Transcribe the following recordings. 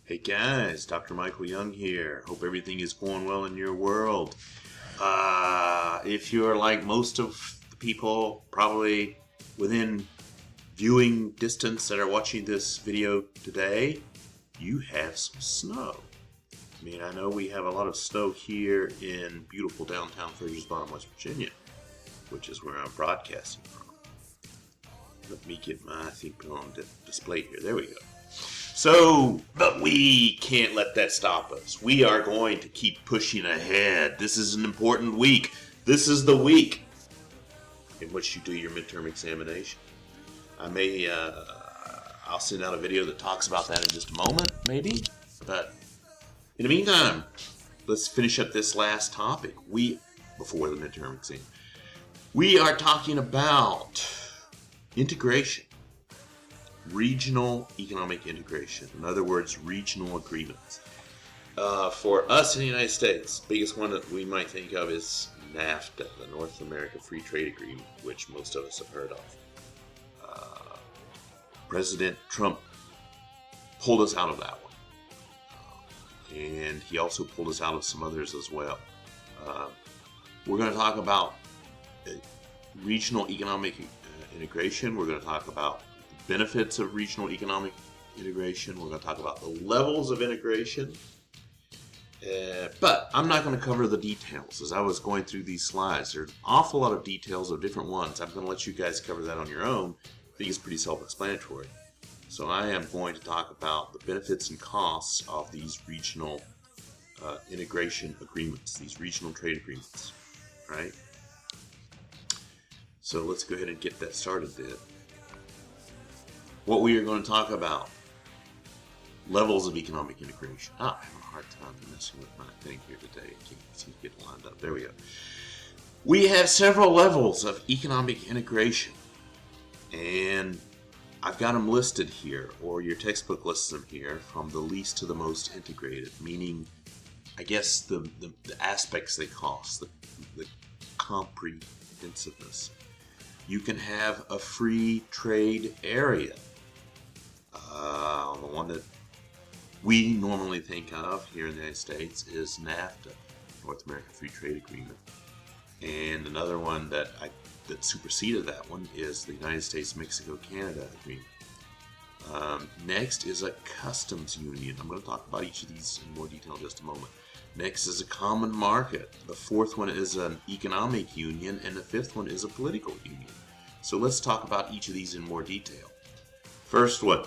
Hey guys, Dr. Michael Young here. Hope everything is going well in your world. If you're like most of the people probably within viewing distance that are watching this video today, you have some snow. I mean, I know we have a lot of snow here in beautiful downtown Fraser's Bottom, West Virginia, which is where I'm broadcasting from. Let me get my thing on display here. There we go. So, but we can't let that stop us. We are going to keep pushing ahead. This is an important week. This is the week in which you do your midterm examination. I'll send out a video that talks about that in just a moment, maybe. But in the meantime, let's finish up this last topic. Before the midterm exam, we are talking about integration. Regional economic integration. In other words, regional agreements. For us in the United States, biggest one that we might think of is NAFTA, the North America Free Trade Agreement, which most of us have heard of. President Trump pulled us out of that one. And he also pulled us out of some others as well. We're going to talk about regional economic integration. We're going to talk about benefits of regional economic integration. We're going to talk about the levels of integration. But I'm not going to cover the details. As I was going through these slides, there's an awful lot of details of different ones. I'm going to let you guys cover that on your own. I think it's pretty self-explanatory. So I am going to talk about the benefits and costs of these regional integration agreements, these regional trade agreements, right? So let's go ahead and get that started then. What we are going to talk about, levels of economic integration. I'm having a hard time messing with my thing here today. I can't seem to get it lined up. There we go. We have several levels of economic integration, and I've got them listed here, or your textbook lists them here, from the least to the most integrated, meaning, I guess, the aspects they cost, the comprehensiveness. You can have a free trade area. The one that we normally think of here in the United States is NAFTA, North American Free Trade Agreement. And another one that superseded that one is the United States-Mexico-Canada Agreement. Next is a customs union. I'm going to talk about each of these in more detail in just a moment. Next is a common market. The fourth one is an economic union, and the fifth one is a political union. So let's talk about each of these in more detail. First one,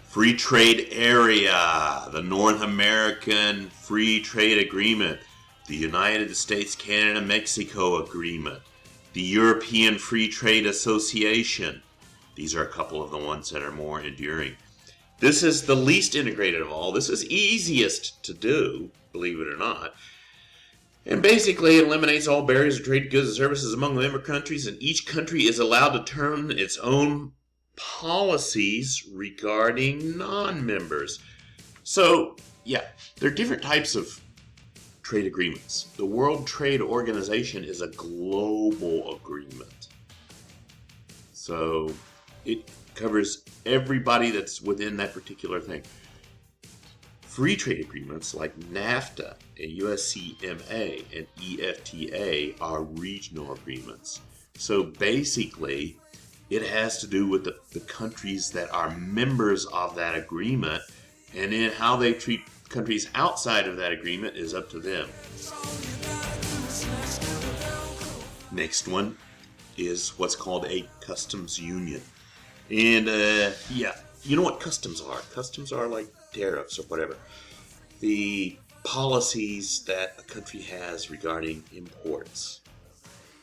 Free Trade Area, the North American Free Trade Agreement, the United States-Canada-Mexico Agreement, the European Free Trade Association. These are a couple of the ones that are more enduring. This is the least integrated of all. This is easiest to do, believe it or not. And basically it eliminates all barriers of trade, goods, and services among the member countries, and each country is allowed to determine its own policies regarding non-members. So, yeah, there are different types of trade agreements. The World Trade Organization is a global agreement. So, it covers everybody that's within that particular thing. Free trade agreements like NAFTA and USCMA and EFTA are regional agreements. So basically, it has to do with the countries that are members of that agreement, and then how they treat countries outside of that agreement is up to them. Next one is what's called a customs union. And you know what customs are? Customs are like tariffs or whatever. The policies that a country has regarding imports,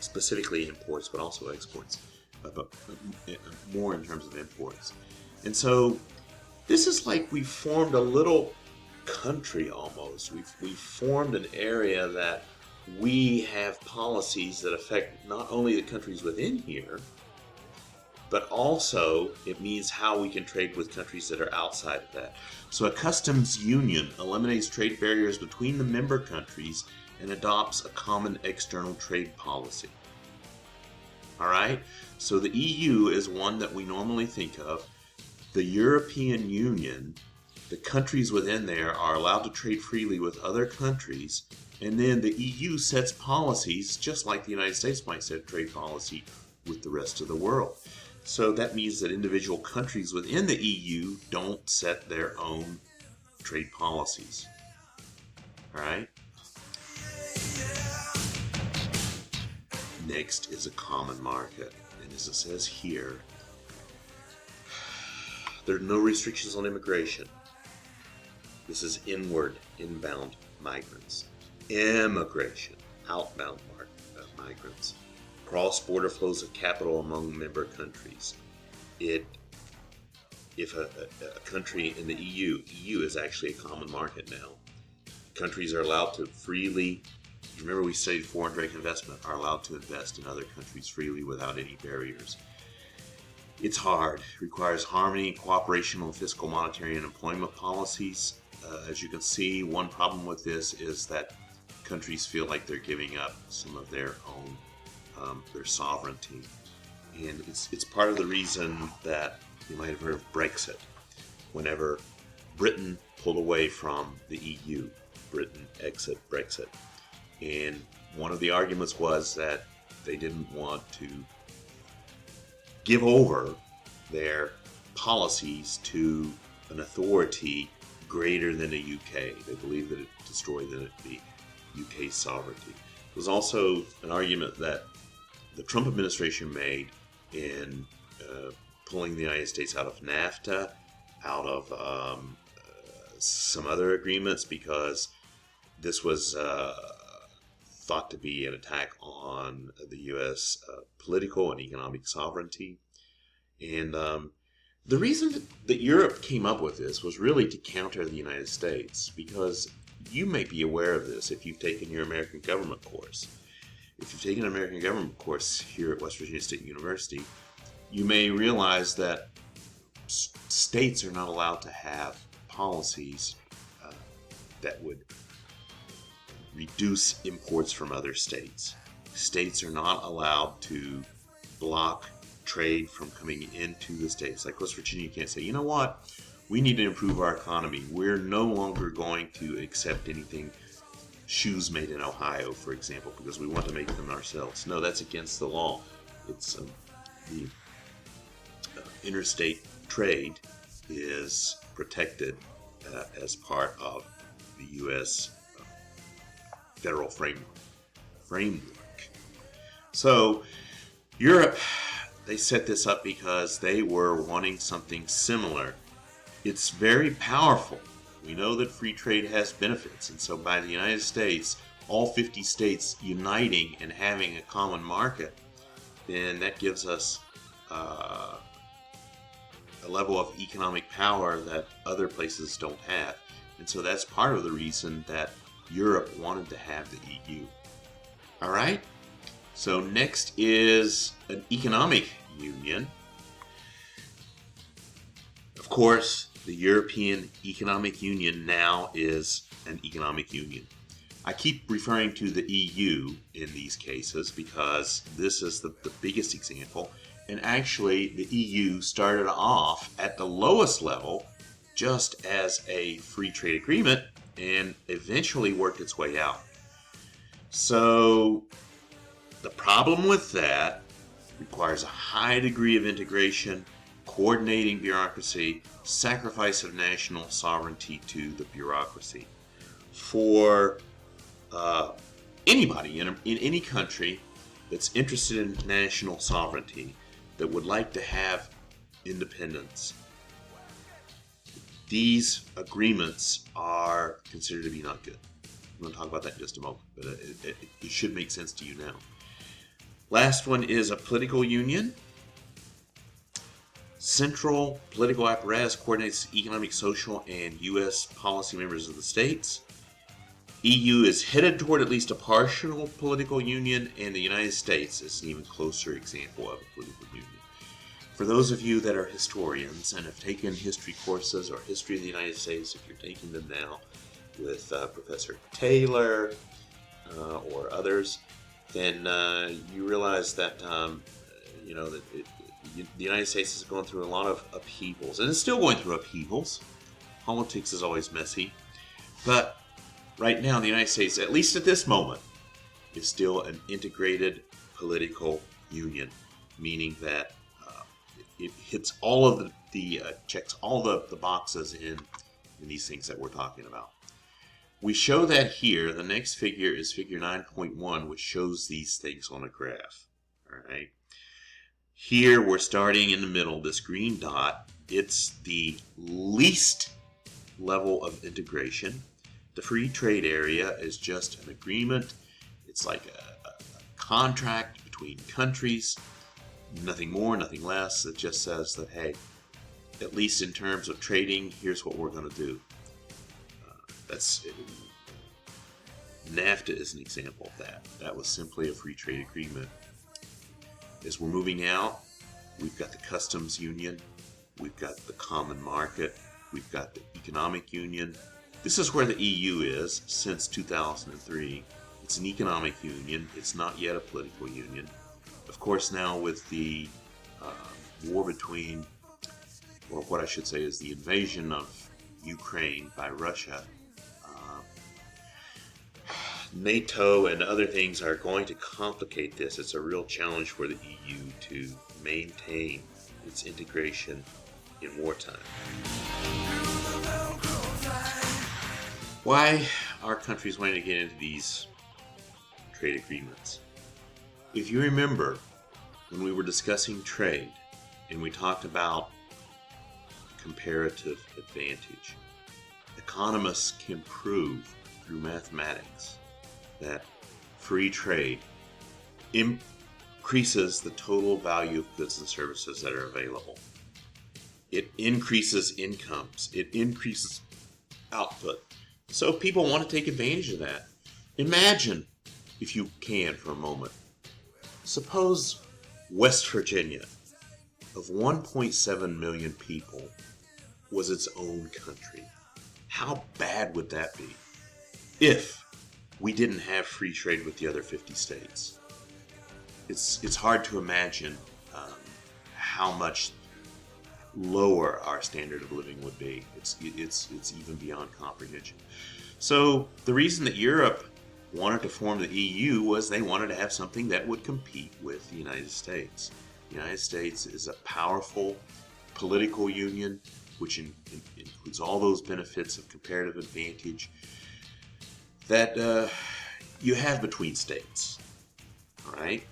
specifically imports, but also exports, but more in terms of imports. And so this is like we formed a little country almost. We've formed an area that we have policies that affect not only the countries within here, but also it means how we can trade with countries that are outside of that. So a customs union eliminates trade barriers between the member countries and adopts a common external trade policy. All right? So the EU is one that we normally think of. The European Union the countries within there are allowed to trade freely with other countries, and then the EU sets policies just like the United States might set trade policy with the rest of the world. So that means that individual countries within the EU don't set their own trade policies. All right? Next is a common market. And as it says here, there are no restrictions on immigration. This is inbound migrants. Immigration, outbound migrants. Cross-border flows of capital among member countries. If a country in the EU is actually a common market now. Countries are allowed to freely, remember we say foreign direct investment, are allowed to invest in other countries freely without any barriers. It's hard. It requires harmony, cooperation on fiscal, monetary, and employment policies. As you can see, one problem with this is that countries feel like they're giving up some of their own their sovereignty, and it's part of the reason that you might have heard of Brexit. Whenever Britain pulled away from the EU, Britain exit Brexit, and one of the arguments was that they didn't want to give over their policies to an authority greater than the UK. They believed that it destroyed the UK's sovereignty. It was also an argument that the Trump administration made in pulling the United States out of NAFTA, out of some other agreements, because this was thought to be an attack on the U.S. Political and economic sovereignty. And the reason that Europe came up with this was really to counter the United States, because you may be aware of this if you've taken your American government course. If you've taken an American government course here at West Virginia State University, you may realize that states are not allowed to have policies that would reduce imports from other states. States are not allowed to block trade from coming into the states. Like West Virginia can't say, you know what, we need to improve our economy. We're no longer going to accept anything, shoes made in Ohio, for example, because we want to make them ourselves. No, that's against the law. It's the interstate trade is protected as part of the U.S. Federal framework. So Europe, they set this up because they were wanting something similar. It's very powerful. We know that free trade has benefits, and so by the United States, all 50 states uniting and having a common market, then that gives us a level of economic power that other places don't have. And so that's part of the reason that Europe wanted to have the EU. All right? So next is an economic union. Of course, the European Economic Union now is an economic union. I keep referring to the EU in these cases because this is the biggest example. And actually, the EU started off at the lowest level just as a free trade agreement and eventually worked its way out. So the problem with that requires a high degree of integration, coordinating bureaucracy, sacrifice of national sovereignty to the bureaucracy. For anybody in any country that's interested in national sovereignty, that would like to have independence, these agreements are considered to be not good. I'm going to talk about that in just a moment, but it should make sense to you now. Last one is a political union. Central political apparatus coordinates economic, social, and U.S. policy members of the states. EU is headed toward at least a partial political union, and the United States is an even closer example of a political union. For those of you that are historians and have taken history courses or history of the United States, if you're taking them now with Professor Taylor or others, then you realize that the United States is going through a lot of upheavals, and it's still going through upheavals. Politics is always messy. But right now, the United States, at least at this moment, is still an integrated political union, meaning that it hits all of the checks all the boxes in these things that we're talking about. We show that here. The next figure is figure 9.1, which shows these things on a graph. All right. Here we're starting in the middle. This green dot, it's the least level of integration. The free trade area is just an agreement. It's like a contract between countries. Nothing more, nothing less. It just says that, hey, at least in terms of trading, here's what we're going to do. NAFTA is an example of that. That was simply a free trade agreement. As we're moving out, we've got the customs union, we've got the common market, we've got the economic union. This is where the EU is since 2003. It's an economic union. It's not yet a political union. Of course, now with the war between, or what I should say is the invasion of Ukraine by Russia, NATO and other things are going to complicate this. It's a real challenge for the EU to maintain its integration in wartime. Why are countries wanting to get into these trade agreements? If you remember, when we were discussing trade and we talked about comparative advantage, economists can prove through mathematics that free trade increases the total value of goods and services that are available. It increases incomes. It increases output. So people want to take advantage of that. Imagine, if you can for a moment, suppose West Virginia, of 1.7 million people, was its own country. How bad would that be if we didn't have free trade with the other 50 states? It's hard to imagine how much lower our standard of living would be. It's even beyond comprehension. So the reason that Europe wanted to form the EU was they wanted to have something that would compete with the United States. The United States is a powerful political union, which includes all those benefits of comparative advantage that you have between states. All right?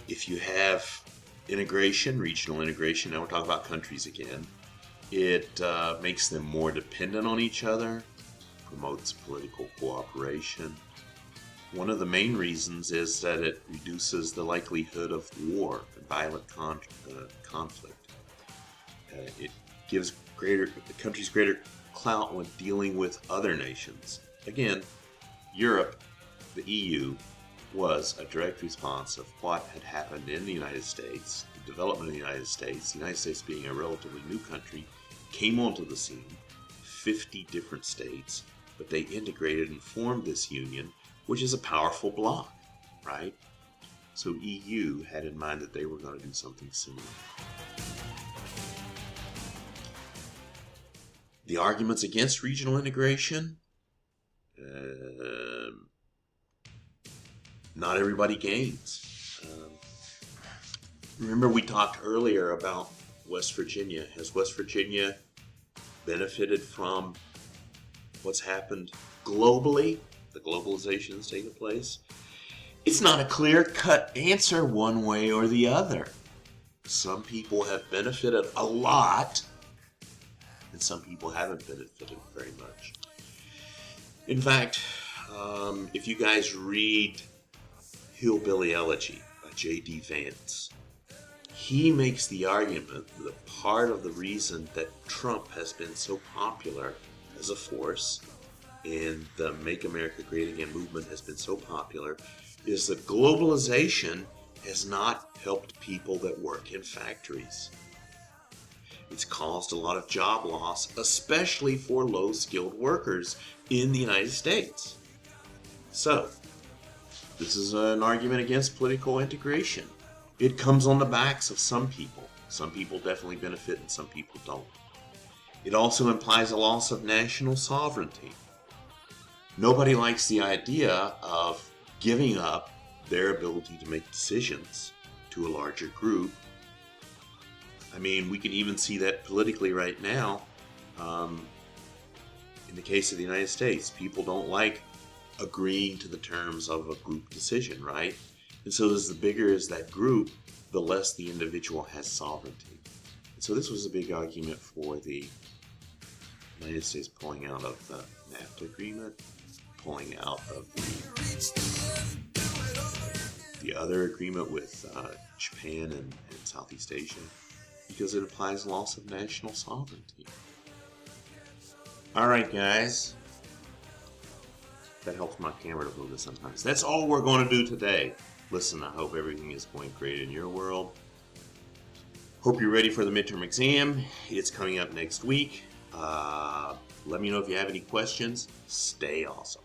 If you have integration, regional integration, now we're talking about countries again, it makes them more dependent on each other, promotes political cooperation. One of the main reasons is that it reduces the likelihood of war and violent conflict. It gives countries greater clout when dealing with other nations. Again, Europe, the EU, was a direct response of what had happened in the United States, the development of the United States being a relatively new country, came onto the scene, 50 different states, but they integrated and formed this union, which is a powerful bloc, right? So EU had in mind that they were going to do something similar. The arguments against regional integration, not everybody gains. Remember we talked earlier about West Virginia. Has West Virginia benefited from what's happened globally, the globalization that's taken place? It's not a clear-cut answer one way or the other. Some people have benefited a lot, and some people haven't benefited very much. In fact, if you guys read Hillbilly Elegy by J.D. Vance, he makes the argument that part of the reason that Trump has been so popular as a force and the Make America Great Again movement has been so popular is that globalization has not helped people that work in factories. It's caused a lot of job loss, especially for low-skilled workers in the United States. So, this is an argument against political integration. It comes on the backs of some people. Some people definitely benefit and some people don't. It also implies a loss of national sovereignty. Nobody likes the idea of giving up their ability to make decisions to a larger group. I mean, we can even see that politically right now. In the case of the United States, people don't like agreeing to the terms of a group decision, right? And so as the bigger is that group, the less the individual has sovereignty. And so this was a big argument for the United States pulling out of the NAFTA agreement, pulling out of the other agreement with Japan and Southeast Asia, because it implies loss of national sovereignty. Alright guys, that helps my camera to move sometimes. That's all we're going to do today. Listen, I hope everything is going great in your world. Hope you're ready for the midterm exam. It's coming up next week. Let me know if you have any questions. Stay awesome.